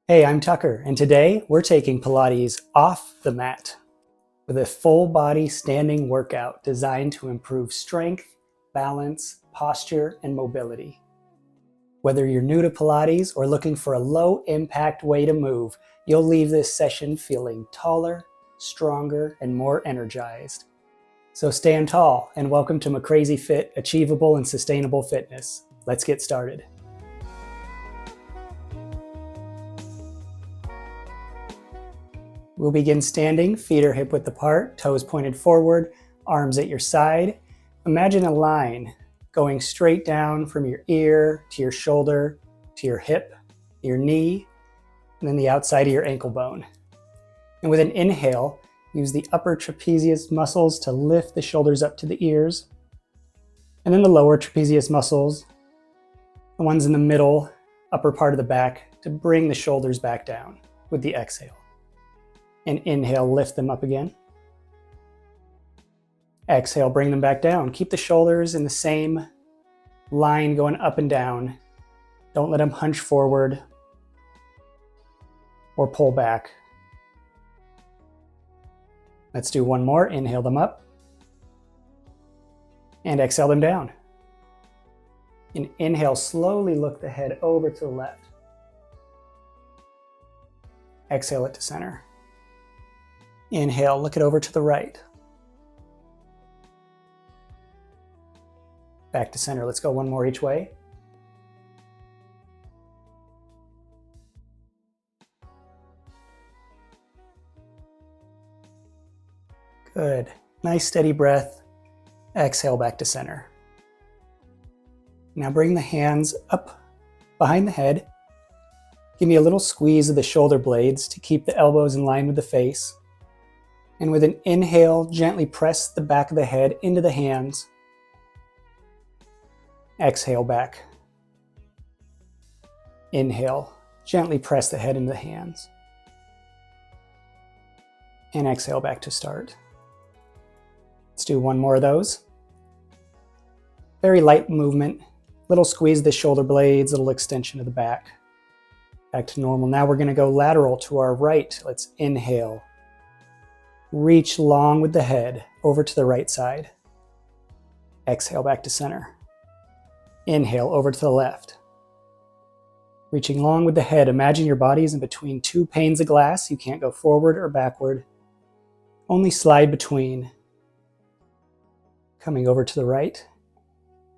Hey, I'm Tucker, and today we're taking Pilates off the mat with a full body standing workout designed to improve strength, balance, posture, and mobility. Whether you're new to Pilates or looking for a low impact way to move, you'll leave this session feeling taller, stronger, and more energized. So stand tall and welcome to McCrazy Fit Achievable and Sustainable Fitness. Let's get started. We'll begin standing, feet are hip width apart, toes pointed forward, arms at your side. Imagine a line going straight down from your ear to your shoulder, to your hip, your knee, and then the outside of your ankle bone. And with an inhale, use the upper trapezius muscles to lift the shoulders up to the ears, and then the lower trapezius muscles, the ones in the middle, upper part of the back, to bring the shoulders back down with the exhale. And inhale, lift them up again. Exhale, bring them back down. Keep the shoulders in the same line going up and down. Don't let them hunch forward or pull back. Let's do one more. Inhale them up and exhale them down. And inhale, slowly look the head over to the left. Exhale it to center. Inhale, look it over to the right. Back to center. Let's go one more each way. Good. Nice steady breath. Exhale back to center. Now bring the hands up behind the head. Give me a little squeeze of the shoulder blades to keep the elbows in line with the face. And with an inhale, gently press the back of the head into the hands. Exhale back. Inhale, gently press the head into the hands. And exhale back to start. Let's do one more of those. Very light movement. Little squeeze of the shoulder blades, little extension of the back. Back to normal. Now we're going to go lateral to our right. Let's inhale. Reach long with the head over to the right side. Exhale back to center. Inhale over to the left. Reaching long with the head. Imagine your body is in between two panes of glass. You can't go forward or backward. Only slide between. Coming over to the right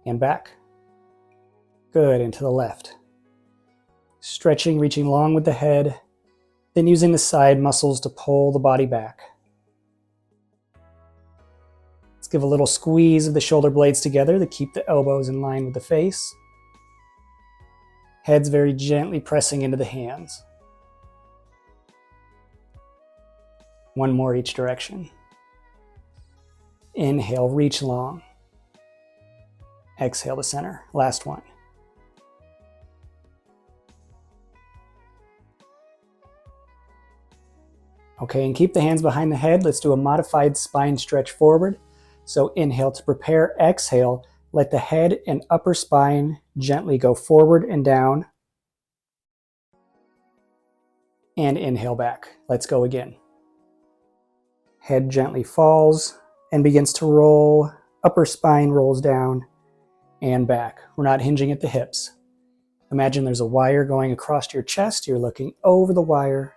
and back. Good, and to the left. Stretching, reaching long with the head, then using the side muscles to pull the body back. Give a little squeeze of the shoulder blades together to keep the elbows in line with the face. Head's very gently pressing into the hands. One more each direction. Inhale, reach long. Exhale to center. Last one. Okay, and keep the hands behind the head. Let's do a modified spine stretch forward. So inhale to prepare, exhale, let the head and upper spine gently go forward and down. And inhale back. Let's go again. Head gently falls and begins to roll. Upper spine rolls down and back. We're not hinging at the hips. Imagine there's a wire going across your chest. You're looking over the wire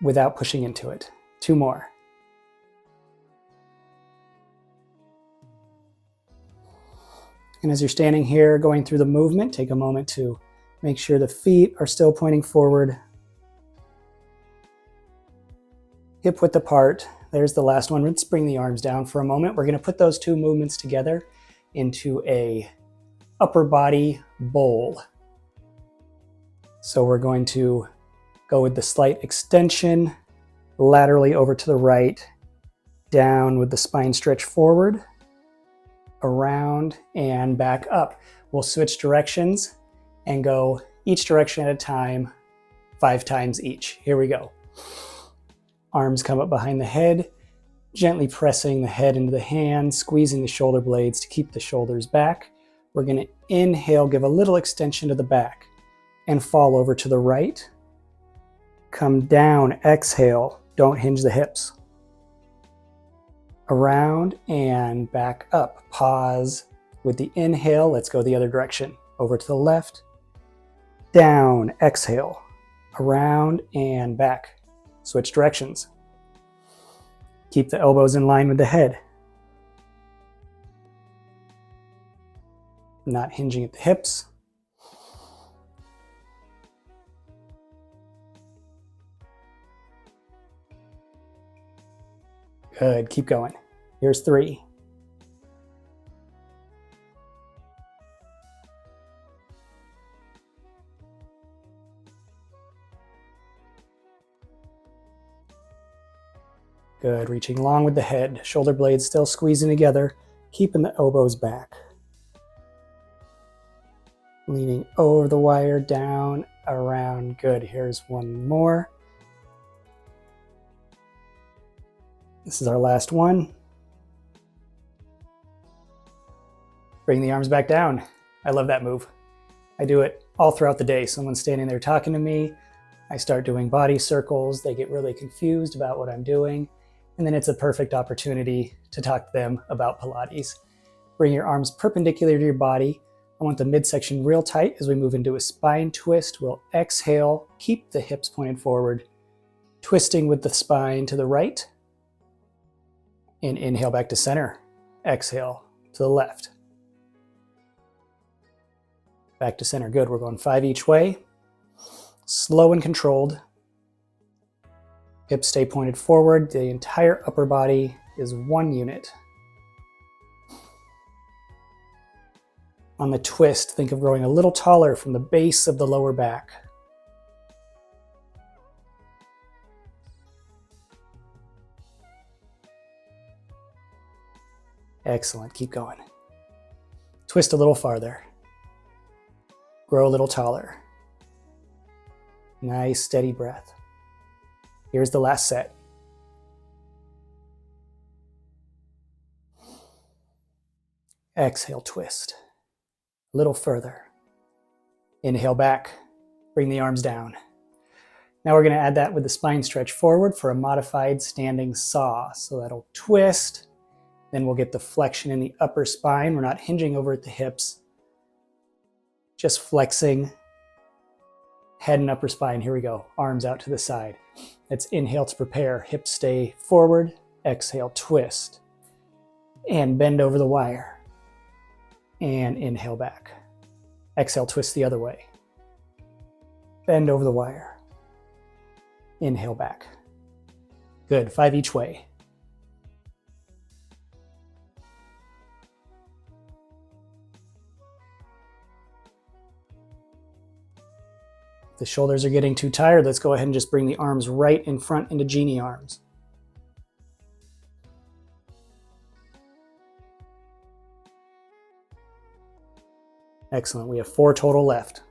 without pushing into it. Two more. And as you're standing here going through the movement, take a moment to make sure the feet are still pointing forward. Hip width apart. There's the last one. Let's bring the arms down for a moment. We're going to put those two movements together into a upper body bowl. So we're going to go with the slight extension, laterally over to the right, down with the spine stretch forward, around and back up. We'll switch directions and go each direction at a time, 5 times each. Here we go. Arms come up behind the head, gently pressing the head into the hands, squeezing the shoulder blades to keep the shoulders back. We're going to inhale, give a little extension to the back and fall over to the right. Come down, exhale, don't hinge the hips. Around and back up. Pause with the inhale. Let's go the other direction. Over to the left. Down, exhale. Around and back. Switch directions. Keep the elbows in line with the head. Not hinging at the hips. Good, keep going. Here's 3. Good, reaching long with the head. Shoulder blades still squeezing together, keeping the elbows back. Leaning over the wire, down, around. Good, here's one more. This is our last one. Bring the arms back down. I love that move. I do it all throughout the day. Someone's standing there talking to me. I start doing body circles. They get really confused about what I'm doing. And then it's a perfect opportunity to talk to them about Pilates. Bring your arms perpendicular to your body. I want the midsection real tight as we move into a spine twist. We'll exhale, keep the hips pointed forward, twisting with the spine to the right. And inhale back to center. Exhale to the left. Back to center. Good. We're going 5 each way. Slow and controlled. Hips stay pointed forward. The entire upper body is one unit. On the twist, think of growing a little taller from the base of the lower back. Excellent. Keep going. Twist a little farther. Grow a little taller. Nice, steady breath. Here's the last set. Exhale, twist. A little further. Inhale back. Bring the arms down. Now we're going to add that with the spine stretch forward for a modified standing saw. So that'll twist. Then we'll get the flexion in the upper spine. We're not hinging over at the hips. Just flexing. Head and upper spine. Here we go. Arms out to the side. Let's inhale to prepare. Hips stay forward. Exhale, twist. And bend over the wire. And inhale back. Exhale, twist the other way. Bend over the wire. Inhale back. Good. 5 each way. If the shoulders are getting too tired, let's go ahead and just bring the arms right in front into genie arms. Excellent. We have 4 total left.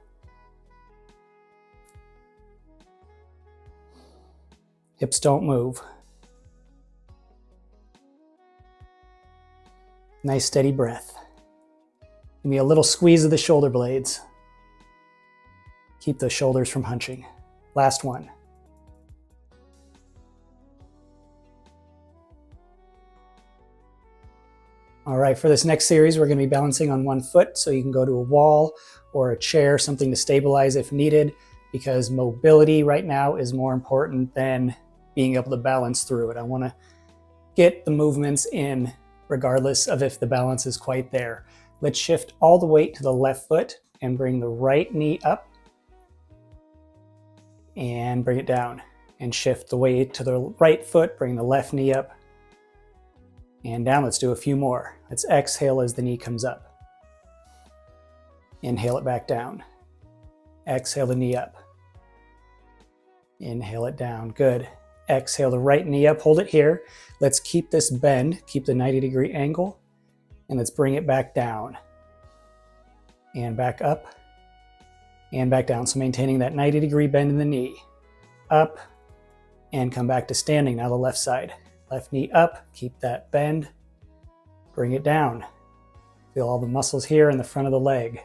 Hips don't move. Nice steady breath. Give me a little squeeze of the shoulder blades. Keep the shoulders from hunching. Last one. All right, for this next series, we're going to be balancing on one foot, so you can go to a wall or a chair, something to stabilize if needed, because mobility right now is more important than being able to balance through it. I want to get the movements in regardless of if the balance is quite there. Let's shift all the weight to the left foot and bring the right knee up and bring it down, and shift the weight to the right foot, bring the left knee up and down. Let's do a few more. Let's exhale as the knee comes up. Inhale it back down. Exhale the knee up. Inhale it down. Good. Exhale the right knee up. Hold it here. Let's keep this bend. Keep the 90-degree angle. And let's bring it back down. And back up. And back down. So maintaining that 90-degree bend in the knee. Up. And come back to standing. Now the left side. Left knee up, keep that bend, bring it down. Feel all the muscles here in the front of the leg.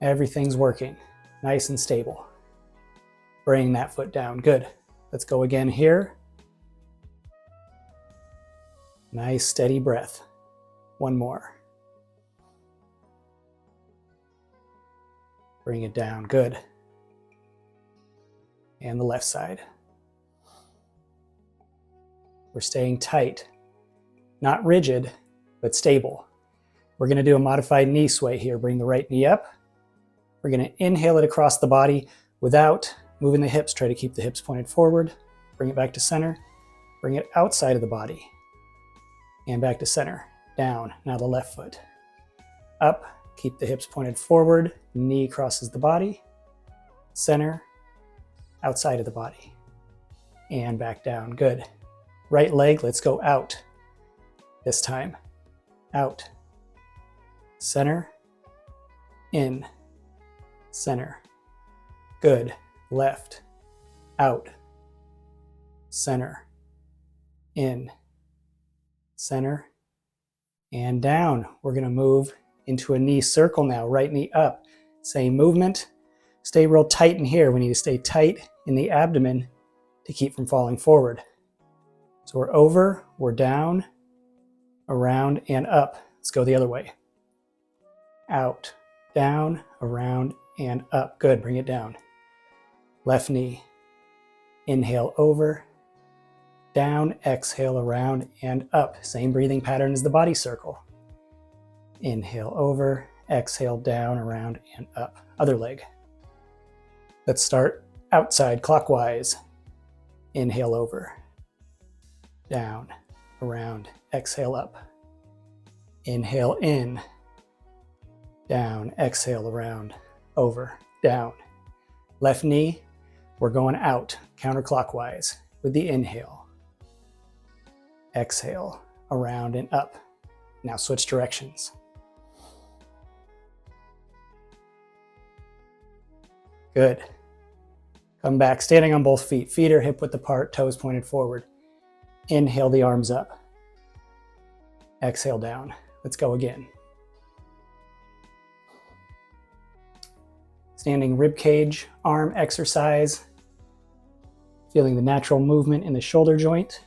Everything's working, nice and stable. Bring that foot down, good. Let's go again here. Nice steady breath. One more. Bring it down, good. And the left side. We're staying tight, not rigid, but stable. We're going to do a modified knee sway here. Bring the right knee up. We're going to inhale it across the body without moving the hips. Try to keep the hips pointed forward. Bring it back to center. Bring it outside of the body. And back to center. Down. Now the left foot. Up. Keep the hips pointed forward. Knee crosses the body. Center. Outside of the body. And back down. Good. Right leg, let's go out. This time. Out. Center. In. Center. Good. Left. Out. Center. In. Center. And down. We're going to move into a knee circle now. Right knee up. Same movement. Stay real tight in here. We need to stay tight in the abdomen to keep from falling forward. So we're over, we're down, around, and up. Let's go the other way. Out, down, around, and up. Good, bring it down. Left knee. Inhale over, down, exhale around, and up. Same breathing pattern as the body circle. Inhale over, exhale down, around, and up. Other leg. Let's start outside clockwise. Inhale over. Down, around, exhale up. Inhale in, down, exhale around, over, down. Left knee, we're going out, counterclockwise with the inhale. Exhale, around and up. Now switch directions. Good. Come back, standing on both feet. Feet are hip width apart, toes pointed forward. Inhale the arms up. Exhale down. Let's go again. Standing rib cage, arm exercise. Feeling the natural movement in the shoulder joint.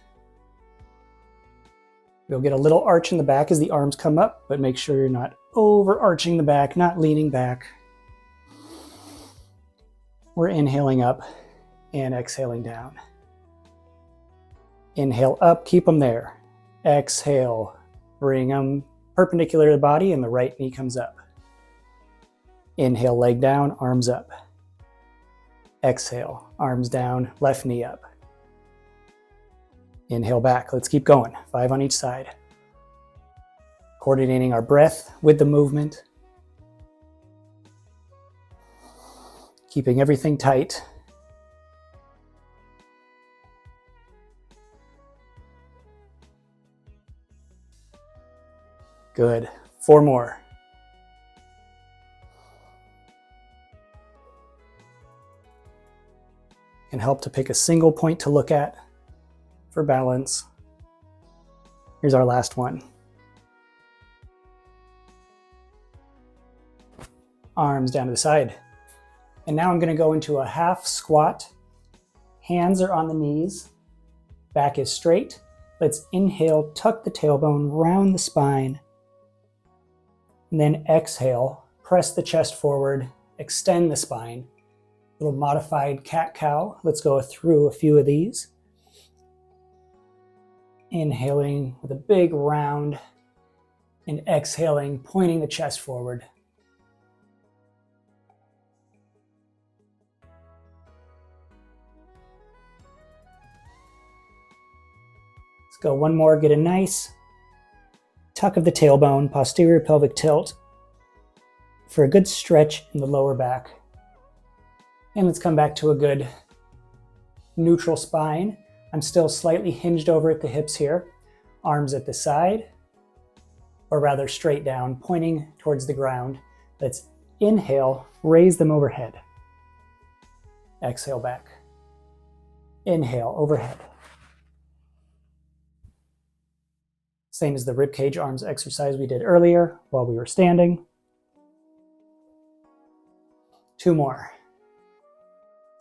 You'll get a little arch in the back as the arms come up, but make sure you're not overarching the back, not leaning back. We're inhaling up and exhaling down. Inhale up, keep them there. Exhale, bring them perpendicular to the body and the right knee comes up. Inhale, leg down, arms up. Exhale, arms down, left knee up. Inhale back, let's keep going. 5 on each side. Coordinating our breath with the movement. Keeping everything tight. Good. 4 more. Can help to pick a single point to look at for balance. Here's our last one. Arms down to the side. And now I'm going to go into a half squat. Hands are on the knees. Back is straight. Let's inhale, tuck the tailbone, round the spine. And then exhale, press the chest forward, extend the spine. Little modified cat-cow. Let's go through a few of these. Inhaling with a big round and exhaling, pointing the chest forward. Let's go one more, get a nice tuck of the tailbone, posterior pelvic tilt for a good stretch in the lower back. And let's come back to a good neutral spine. I'm still slightly hinged over at the hips here. Arms at the side, or rather straight down, pointing towards the ground. Let's inhale, raise them overhead. Exhale back. Inhale, overhead. Same as the ribcage arms exercise we did earlier while we were standing. 2 more.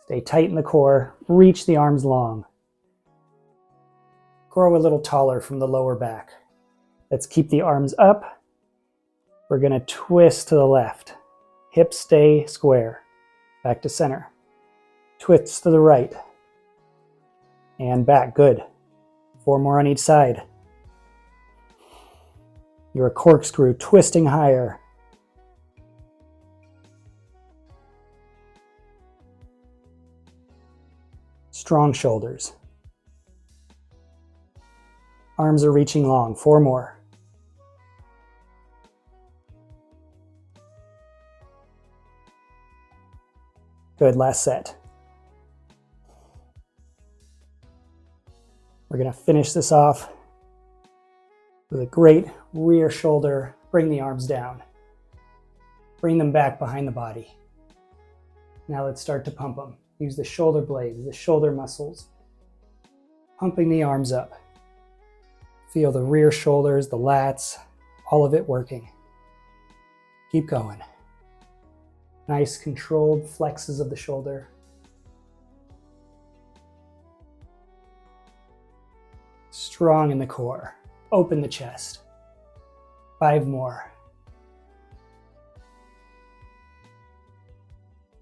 Stay tight in the core, reach the arms long. Grow a little taller from the lower back. Let's keep the arms up. We're going to twist to the left. Hips stay square. Back to center. Twist to the right. And back. Good. 4 more on each side. You're a corkscrew, twisting higher. Strong shoulders. Arms are reaching long. 4 more. Good, last set. We're going to finish this off with a great rear shoulder. Bring the arms down. Bring them back behind the body. Now let's start to pump them. Use the shoulder blades, the shoulder muscles. Pumping the arms up. Feel the rear shoulders, the lats, all of it working. Keep going. Nice controlled flexes of the shoulder. Strong in the core. Open the chest. 5 more.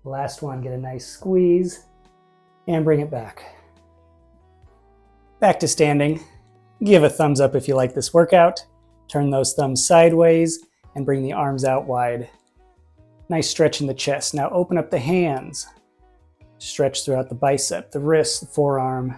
Last one, get a nice squeeze and bring it back. Back to standing. Give a thumbs up if you like this workout. Turn those thumbs sideways and bring the arms out wide. Nice stretch in the chest. Now open up the hands. Stretch throughout the bicep, the wrist, the forearm.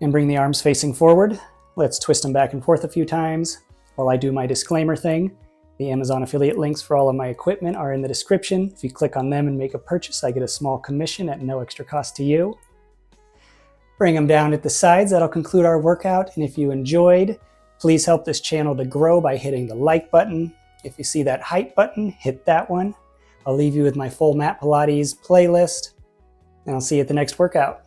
And bring the arms facing forward. Let's twist them back and forth a few times while I do my disclaimer thing. The Amazon affiliate links for all of my equipment are in the description. If you click on them and make a purchase, I get a small commission at no extra cost to you. Bring them down at the sides. That'll conclude our workout. And if you enjoyed, please help this channel to grow by hitting the like button. If you see that hype button, hit that one. I'll leave you with my full mat Pilates playlist, and I'll see you at the next workout.